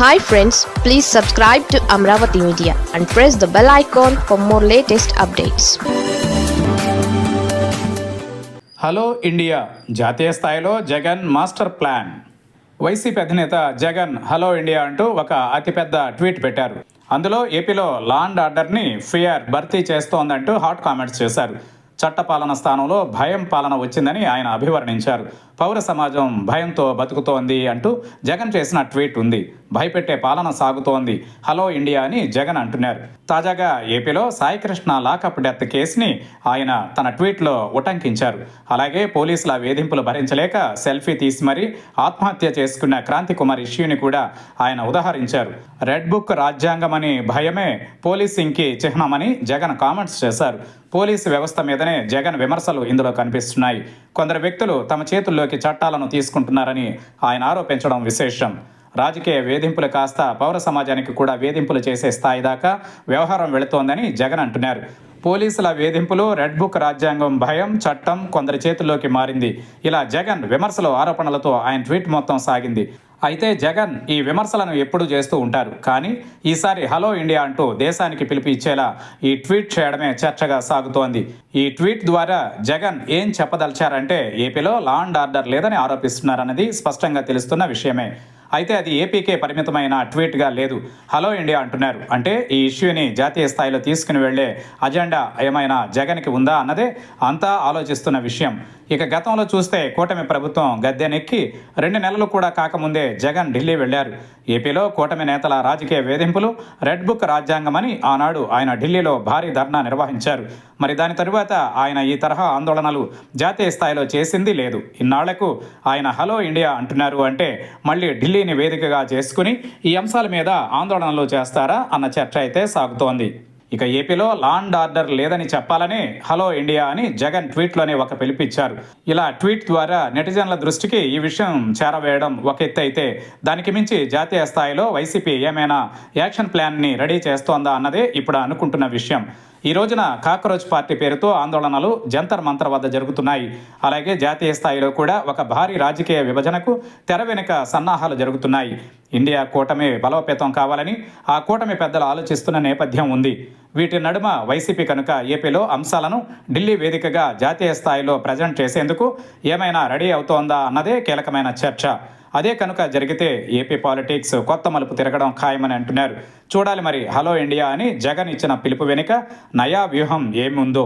Hi friends, please subscribe to Amravati Media and press the bell icon for more latest updates. Hello India జాతీయ స్థాయిలో Jagan master plan. YCP అధినేత Jagan hello India అంటూ ఒక అతిపెద్ద tweet పెట్టారు. అందులో ఏపీలో లా అండ్ ఆర్డర్ని ఫియర్ భర్తీ చేస్తోందంటూ హాట్ కామెంట్స్ చేశారు. చట్టపాలన స్థానంలో భయం పాలన వచ్చిందని ఆయన అభివర్ణించారు. పౌర సమాజం భయంతో బతుకుతోంది అంటూ జగన్ చేసిన ట్వీట్ ఉంది. భయపెట్టే పాలన సాగుతోంది, హలో ఇండియా అని జగన్ అంటున్నారు. తాజాగా ఏపీలో సాయికృష్ణ లాకప్ డెత్ కేసుని ఆయన తన ట్వీట్లో ఉటంకించారు. అలాగే పోలీసుల వేధింపులు భరించలేక సెల్ఫీ తీసి మరీ ఆత్మహత్య చేసుకున్న క్రాంతి కుమార్ ఇష్యూని కూడా ఆయన ఉదాహరించారు. రెడ్ బుక్ రాజ్యాంగమని భయమే పోలీసింగ్కి చిహ్నమని జగన్ కామెంట్స్ చేశారు. పోలీసు వ్యవస్థ మీదనే జగన్ విమర్శలు ఇందులో కనిపిస్తున్నాయి. కొందరు వ్యక్తులు తమ చేతుల్లోకి చట్టాలను తీసుకుంటున్నారని ఆయన ఆరోపించడం విశేషం. రాజకీయ వేధింపులు కాస్త పౌర సమాజానికి కూడా వేధింపులు చేసే స్థాయి దాకా వ్యవహారం వెళుతోందని జగన్ అంటున్నారు. పోలీసుల వేధింపులు, రెడ్ బుక్ రాజ్యాంగం భయం, చట్టం కొందరి చేతుల్లోకి మారింది. ఇలా జగన్ విమర్శలు ఆరోపణలతో ఆయన ట్వీట్ మొత్తం సాగింది. అయితే జగన్ ఈ విమర్శలను ఎప్పుడూ చేస్తూ ఉంటారు. కానీ ఈసారి హలో ఇండియా అంటూ దేశానికి పిలుపు ఇచ్చేలా ఈ ట్వీట్ చేయడమే చర్చగా సాగుతోంది. ఈ ట్వీట్ ద్వారా జగన్ ఏం చెప్పదలిచారంటే ఏపీలో లా అండ్ ఆర్డర్ లేదని ఆరోపిస్తున్నారన్నది స్పష్టంగా తెలుస్తున్న విషయమే. అయితే అది ఏపీకే పరిమితమైన ట్వీట్గా లేదు, హలో ఇండియా అంటున్నారు. అంటే ఈ ఇష్యూని జాతీయ స్థాయిలో తీసుకుని వెళ్లే అజెండా ఏమైనా జగన్కి ఉందా అన్నదే అంతా ఆలోచిస్తున్న విషయం. ఇక గతంలో చూస్తే కూటమి ప్రభుత్వం గద్దెనెక్కి 2 నెలలు కూడా కాకముందే జగన్ ఢిల్లీ వెళ్లారు. ఏపీలో కూటమి నేతల రాజకీయ వేధింపులు, రెడ్ బుక్ రాజ్యాంగమని ఆనాడు ఆయన ఢిల్లీలో భారీ ధర్నా నిర్వహించారు. మరి దాని తరువాత ఆయన ఈ తరహా ఆందోళనలు జాతీయ స్థాయిలో చేసింది లేదు. ఇన్నాళ్లకు ఆయన హలో ఇండియా అంటున్నారు అంటే మళ్ళీ ఢిల్లీని వేదికగా చేసుకుని ఈ అంశాల మీద ఆందోళనలు చేస్తారా అన్న చర్చ అయితే సాగుతోంది. ఇక ఏపీలో లా అండ్ ఆర్డర్ లేదని చెప్పాలని హలో ఇండియా అని జగన్ ట్వీట్లోనే ఒక పిలుపిచ్చారు. ఇలా ట్వీట్ ద్వారా నెటిజన్ల దృష్టికి ఈ విషయం చేరవేయడం ఒక ఎత్తు అయితే, దానికి మించి జాతీయ స్థాయిలో వైసీపీ ఏమైనా యాక్షన్ ప్లాన్ని రెడీ చేస్తోందా అన్నదే ఇప్పుడు అనుకుంటున్న విషయం. ఈ రోజున కాక్రోచ్ పార్టీ పేరుతో ఆందోళనలు జంతర్ మంతర్ వద్ద జరుగుతున్నాయి. అలాగే జాతీయ స్థాయిలో కూడా ఒక భారీ రాజకీయ విభజనకు తెర వెనుక సన్నాహాలు జరుగుతున్నాయి. ఇండియా కూటమి బలోపేతం కావాలని ఆ కూటమి పెద్దలు ఆలోచిస్తున్న నేపథ్యం ఉంది. వీటి నడుమ వైసీపీ కనుక ఏపీలో అంశాలను ఢిల్లీ వేదికగా జాతీయ స్థాయిలో ప్రజెంట్ చేసేందుకు ఏమైనా రెడీ అవుతోందా అన్నదే కీలకమైన చర్చ. అదే కనుక జరిగితే ఏపీ పాలిటిక్స్ కొత్త మలుపు తిరగడం ఖాయమని అంటున్నారు. చూడాలి మరి హలో ఇండియా అని జగన్ ఇచ్చిన పిలుపు వెనుక నయా వ్యూహం ఏముందో.